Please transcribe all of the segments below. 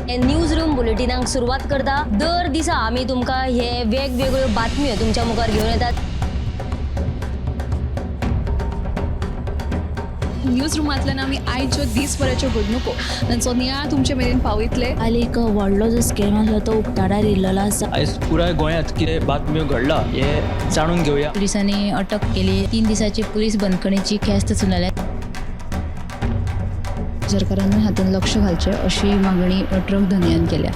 News room बुलेटिनाक सुरुवात करता। दर दिसा आम्ही तुमका हे वेगवेगळ्यो बातम्यो तुमच्या मुखार घेऊन येतात। न्यूज रूमांतल्यान आमी आयच्यो दिसभराच्यो घडणुको तांचो नियाळ तुमचे मेरेन पावयतले। आली एक व्हडलो जो स्कॅम आसलो तो उक्ताडार येयल्लो आसा। आयज पुराय गोंयांत कितें बातम्यो घडला हे जाणून घेवया। पुलिसांनी अटक केली। 3 दिसाची पुलीस बंदखणीची ख्यास्त चलयल्या। सरकारान हातूंत लक्ष घालचें अशी मागणी ट्रक धन्यान केल्या।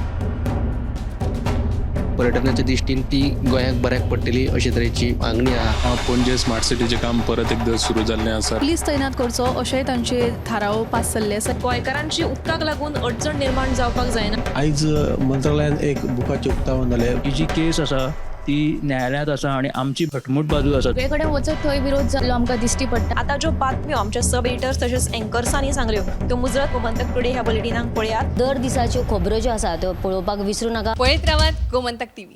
पर्यटनाच्या दृश्टीन ती गोंयाक बऱ्याक पडटली अशे तरेची मागणी आहा। पणजे स्मार्ट सिटीचें काम परत एकदा सुरू जाल्लें आसा। पुलीस तैनात करचो अशेंय तांचे थाराव पास जाल्ले आसा। गोंयकारांची उदकाक लागून अडचण निर्माण जावपाक जायना। आयज मंत्रालयान एक बुकाचें उक्तावण जालें। ही जी केस आसा ती न्यायालयांत आसा आणि आमची घटमूट बाजू आसा। सगळे कडेन वचत थंय विरोध जाल्लो आमकां दिश्टी पडटा। आता ज्यो बातम्यो आमच्या सब एडिटर्स तशेंच एंकर्सांनी सांगल्यो त्यो मुजरत गोमंतक टुडे ह्या बुलेटिनाक पळयात। दर दिसाच्यो खबरो ज्यो आसा त्यो पळोवपाक विसरू नका। पळयत रावात गोमंतक टीव्ही।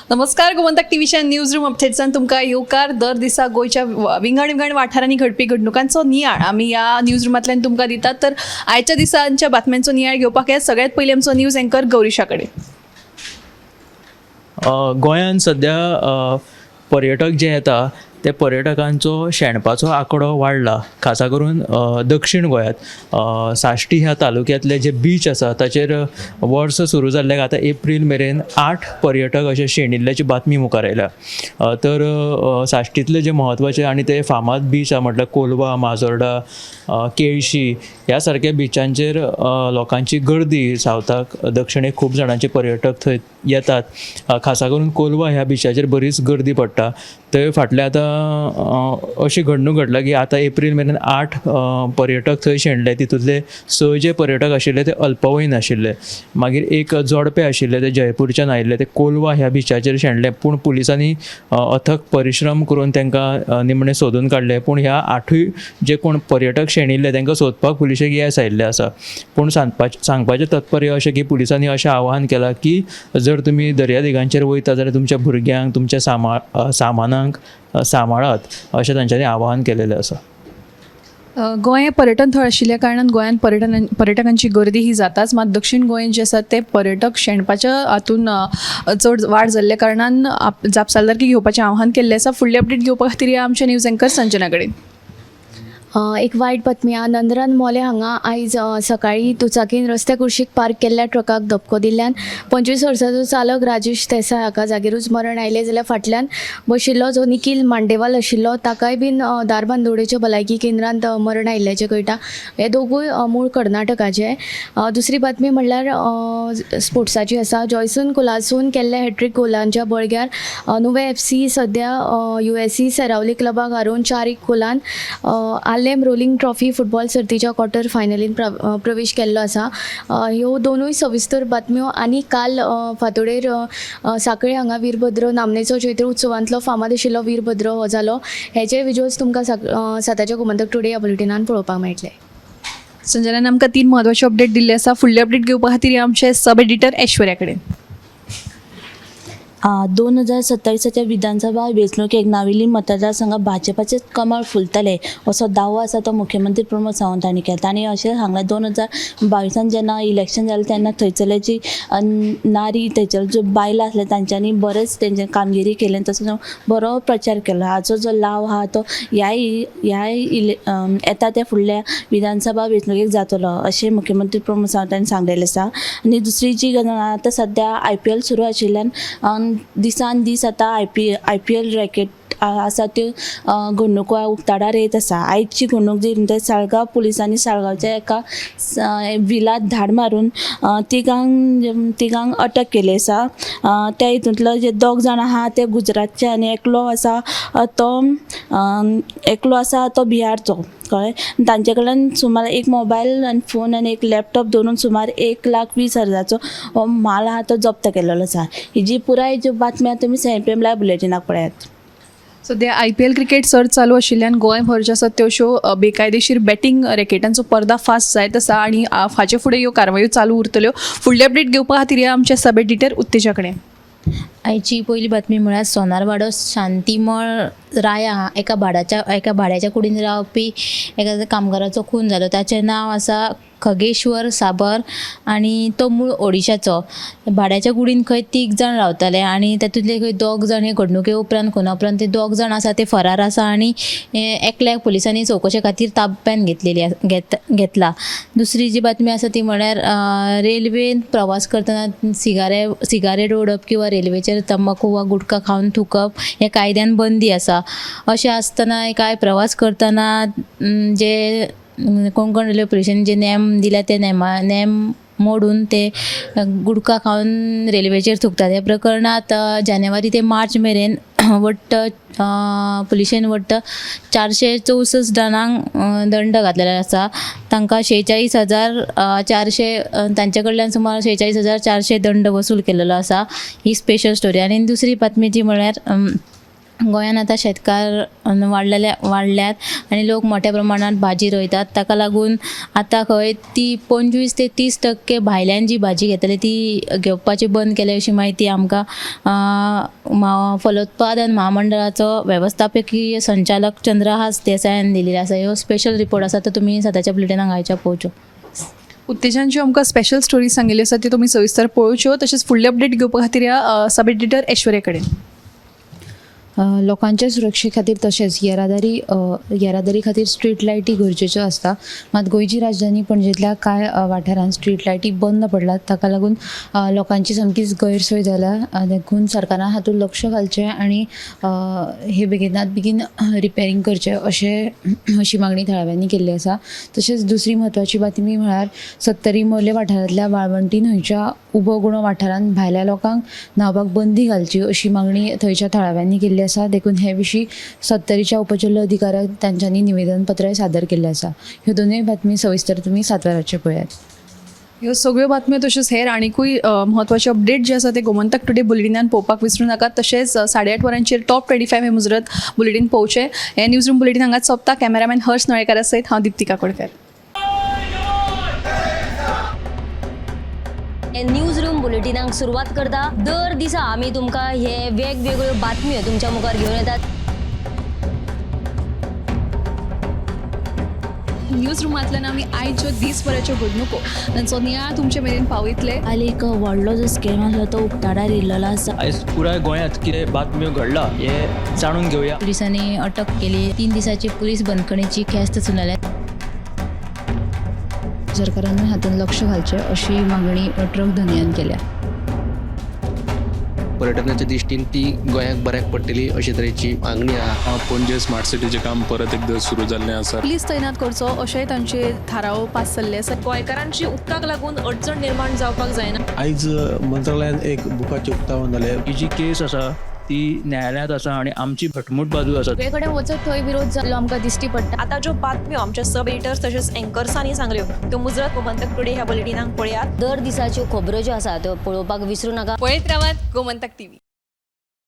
नमस्कार, गोमंतक टीव्हीच्या न्यूज रूम अपडेट्सान तुमकां येवकार। दर दिसा गोंयच्या विंगड वाठारांनी घडपी घडणुकांचो नियाळ आमी ह्या न्यूज रूमांतल्यान तुमकां दितात। तर आयच्या दिसांच्या बातम्यांचो नियाळ घेवपाक हे सगळ्यात पयलीं आमचो न्यूज एंकर गौरीशा कडेन। गोंयांत सध्या पर्यटक जे येता ते पर्यटकांचो शेणपाचो आंकडो वाडला। खासा करून दक्षिण गोंयांत साश्टी ह्या तालुक्यांतले जे बीच आसा ताचेर वर्स सुरू जाल्ल्याक आतां एप्रील मेरेन 8 पर्यटक अशे शेणिल्ल्याची बातमी मुखार आयल्या। तर साश्टीतले जे म्हत्वाचे आनी ते फामाद बीच आसा म्हटल्यार कोलवा, माजोर्डा, केळशी ह्या सारक्या बिचांचेर लोकांची गर्दी सावथाक दक्षिणेक खूब जाणांचे पर्यटक थंय येतात। खासा करून कोलवा ह्या बिचाचेर बरीच गर्दी पडटा। थंय फाटल्या आतां अशी घडणूक घडला की आतां एप्रील मेरेन 8 पर्यटक थंय शेणले। तितूंतले 6 जे पर्यटक आशिल्ले ते अल्पवयीन आशिल्ले। मागीर एक जोडपे आशिल्ले ते जयपूरच्यान आयिल्ले ते कोलवा ह्या बिचाचेर शेणले। पूण पुलिसांनी अथक परिश्रम करून तांकां निमणे सोदून काडले। पूण ह्या 8 जे कोण पर्यटक शेणिल्ले तांकां सोदपाक पुलिशेक येस आयिल्ले आसा। पूण सांगपाचें तात्पर्य अशें की पुलिसांनी अशें आवाहन केलां की जर तुमी दर्यादेगांचेर वयता जाल्यार तुमच्या भुरग्यांक तुमच्या सामानाक सांबाळात अशें तांच्यांनी आवाहन केलेलें आसा। गोंय हे पर्यटन थळ आशिल्ल्या कारणान गोंयांत पर्यटकांची गर्दी ही जाताच। मात दक्षिण गोंय जे आसा ते पर्यटक शेणपाच्या हातून चड वाड जाल्ल्या कारणान जापसालदारकी घेवपाचें आवाहन केल्लें आसा। फुडली अपडेट घेवपा खातीर आमचे न्यूज एंकर संजना कडेन। एक वायट बातमी आहा। नंदरान मोले हांगा आयज सकाळी दुचाकीन रस्त्या कुर्शीक पार्क केल्ल्या ट्रकाक धपको दिल्ल्यान 25 वर्सांचो चालक राजेश देसाय हाका जागीरूच मरण आयलें। जाल्यार फाटल्यान बशिल्लो जो निखिल मांडेवाल आशिल्लो ताकाय बीन दारबांदोडेच्या भलायकी केंद्रांत मरण आयिल्ल्याचें कळटा। हे दोगूय मूळ कर्नाटकाचे। दुसरी बातमी म्हणल्यार स्पोर्ट्साची आसा। जॉयसन कुलासून केल्ल्या हॅट्रिक गोलांच्या बळग्यार नुवे FC सद्या USC Seraulim क्लबाक हारोवन 4-1 Golan Alem rolling trophy football सर्तीच्या क्वॉर्टर फायनलीन प्रवेश केल्लो आसा। ह्यो दोनूय सविस्तर बातम्यो। आनी काल फातोडेर साखळे हांगा वीरभद्र नामनेचो चैत्र उत्सवांतलो फामाद आशिल्लो वीरभद्र हो जालो। हेचे विज्युअल्स तुमकां साताच्या गोमंतक टुडे ह्या बुलेटिनान पळोवपाक मेळटले। संजनान आमकां 3 म्हत्वाचे अपडेट दिल्ले आसा। फुडली अपडेट घेवपा खातीर आमचे सब एडिटर ऐश्वर्या कडेन। 2027च्या विधानसभा वेंचणुकेक नाविली मतदारसंघात भाजपाचेच कमळ फुलतले असो दावो आसा तो मुख्यमंत्री प्रमोद सावंत हांणी केला। तांणी अशें सांगलां 2022 जेन्ना इलेक्शन जालें तेन्ना थंयसरची नारी थंयसर ज्यो बायलां आसले तांच्यांनी बरेंच तेंचे कामगिरी केलें तसो बरो प्रचार केलो। हाचो जो लाव आहा तो ह्या येता त्या फुडल्या विधानसभा वेंचणुकेक जातलो अशें मुख्यमंत्री प्रमोद सावंत हांणी सांगलेलें आसा। आनी दुसरी जी गजाल आतां सद्या IPL सुरू आशिल्ल्यान दिसान दीस आतां IPL रॅकेट आसा त्यो घडणुको उक्ताडार येत आसा। आयची घडणूक जी म्हणजे साळगांव पुलिसांनी साळगांवच्या एका विलात धाड मारून तिगांक अटक केली आसा। त्या हितूंतलो जे 2 जाण आहा ते गुजरातचे आनी एकलो आसा तो बिहारचो कळ्ळें। तांचे कडल्यान सुमार एक मोबायल आनी फोन आनी एक लॅपटॉप धरून सुमार 1,20,000 माल आहा तो जप्त केलेलो आसा। ही जी पुराय ज्यो बातम्या तुमी CMPM लायव्ह बुलेटिनाक पळयात। सध्या IPL क्रिकेट सर्त चालू आशिल्ल्यान गोंयभर ज्यो आसात त्यो बेकायदेशीर बॅटिंग रॅकेटांचो पर्दाफाश जायत आसा आनी फाचे फुडें ह्यो कारवायो चालू उरतल्यो। फुडली अपडेट घेवपा खातीर आमचे सब एडिटर उत्तेजा कडेन। आयची पहिली बातमी म्हळ्यार सोनारवाडो शांतीमळ राया एका भाड्याच्या कुडीन रावपी एका कामगाराचो खून जालो। ताचें नांव आसा खगेश्वर साबर आणि तो मूळ ओडिशाचो. भाड्याच्या कुडीन खंय 3 जाण रावताले आणि तातूंतले खंय 2 जाण हे घडणुके उपरांत खुना उपरांत ते 2 जाण आसा ते फरार आसा आणि एकल्याक पुलिसांनी चवकशे खातीर ताब्यान घेतला. दुसरी जी बातमी आसा ती म्हळ्यार रेल्वेन प्रवास करतना सिगारेट ओडप किंवा रेल्वेचेर तंबाखू वा गुटखा खावन थुकप हे कायद्यान बंदी आसा. अशें आसतना काय प्रवास करतना जे कोंकण रेल्वे पुलिशेन जे नेम दिल्या ते नेम मोडून ते गुटखा खावन रेल्वेचेर थुकतात. ह्या प्रकरणात जानेवारी ते मार्च मेरेन पुलिशेन 464 जाणांक दंड घातलेलो आसा. तांकां 46,400 तांचे कडल्यान सुमार 46,400 दंड वसूल केलेलो आसा. ही स्पेशल स्टोरी. आनी दुसरी बातमी जी म्हळ्यार गोंयान आतां शेतकार वाडल्यात आनी लोक मोठ्या प्रमाणात भाजी रोयतात. ताका लागून आतां खंय ती 25 ते 30% भायल्यान जी भाजी घेतली ती घेवपाची बंद केले अशी माहिती आमकां फलोत्पादन महामंडळाचो वेवस्थापकीय संचालक चंद्रहास देसायान दिलेली आसा. ह्यो स्पेशल रिपोर्ट आसा तो तुमी सदांच्या बुलेटिनाक आयच्या पळोवच्यो. उत्तेजन ज्यो आमकां स्पेशल स्टोरी सांगिल्ल्यो आसा त्यो तुमी सविस्तर पळोवच्यो. तशेंच फुडले अपडेट घेवपा खातीर या सब एडिटर ऐश्वर्या कडेन. लोकांच्या सुरक्षे खातीर तशेंच येरादारी खातीर स्ट्रीट लायटी गरजेच्यो आसता. मात गोंयची राजधानी पणजेंतल्या कांय वाठारांत स्ट्रीट लायटी बंद पडल्यात. ताका लागून लोकांची सामकीच गैरसोय जाला. देखून सरकारान हातूंत लक्ष घालचें आनी हे बेगिनात बेगीन रिपेरींग करचें अशी मागणी थळाव्यांनी केल्ली आसा. तशेंच दुसरी म्हत्वाची बातमी म्हळ्यार 70 मोले वाठारांतल्या वाळवंटी न्हंयच्या उबगुणो वाठारांत भायल्या लोकांक न्हांवपाक बंदी घालची अशी मागणी थंयच्या थळाव्यांनी केल्ली आसा. देखून हे विशीं 70च्या उपजिल्लो अधिकाऱ्याक तांच्यांनी निवेदनपत्रय सादर केल्लें आसा. ह्यो दोनूय बातमी सविस्तर तुमी 7 वरांचेर पळयात. ह्यो सगळ्यो बातम्यो तशेंच हेर आनीकूय म्हत्वाचे अपडेट जे आसा ते गोमंतक टुडे बुलेटिनान पळोवपाक विसरूं नाकात. तशेंच 8:30 वरांचेर टॉप 25 हे मुजरत बुलेटिन पळोवचें. हे न्यूज रूम बुलेटिन हांगाच सोंपता. कॅमेरामॅन हर्ष नळेकारा सयत हांव दिप्ती काकोडकर. न्यूज रूम बुलेटिनाक सुरवात करता. दर दिसा आमी तुमकां हे वेगवेगळ्यो बातम्यो तुमच्या मुखार घेवन येतात. न्यूज रुमांतल्यान आमी आयच्यो दिसभराच्यो घडणुको तांचो नियाळ तुमचे मेरेन पावयतले. आनी एक व्हडलो जो स्कॅम आसलो तो उक्ताडार येयल्लो आसा. आयज पुराय गोंयांत कितें बातम्यो घडला हे जाणून घेवया. पुलिसांनी अटक केली. 3 दिसाची पुलीस बंदखणीची ख्यास्त सुनायल्या. सरकारान हातूंत लक्ष घालचें अशी मागणी ट्रक धन्यान केल्या. पर्यटनाच्या दृश्टीन ती गोंयाक बऱ्याक पडटली अशे तरेची मागणी आहा. पणजे स्मार्ट सिटीचें काम परत एकदां सुरू जाल्लें आसा. पुलीस तैनात करचो अशेंय तांचे थाराव पास जाल्ले आसा. गोंयकारांची उदकाक लागून अडचण निर्माण जावपाक जायना. आयज मंत्रालयान एक बुकाचें उक्तावण जालें. ही जी केस आसा ती न्यायालयांत आसा आणि आमची घटमूट बाजू आसा. सगळे कडेन वचत थंय विरोध जाल्लो आमकां दिश्टी पडटा. आता ज्यो बातम्यो आमच्या सब एडिटर्स तशेंच एंकर्सांनी सांगल्यो त्यो मुजरत गोमंतक टुडे ह्या बुलेटिनाक पळयात. दर दिसाच्यो खबरो ज्यो आसा त्यो पळोवपाक विसरूं नाका. पळयत रावात गोमंतक टीव्ही.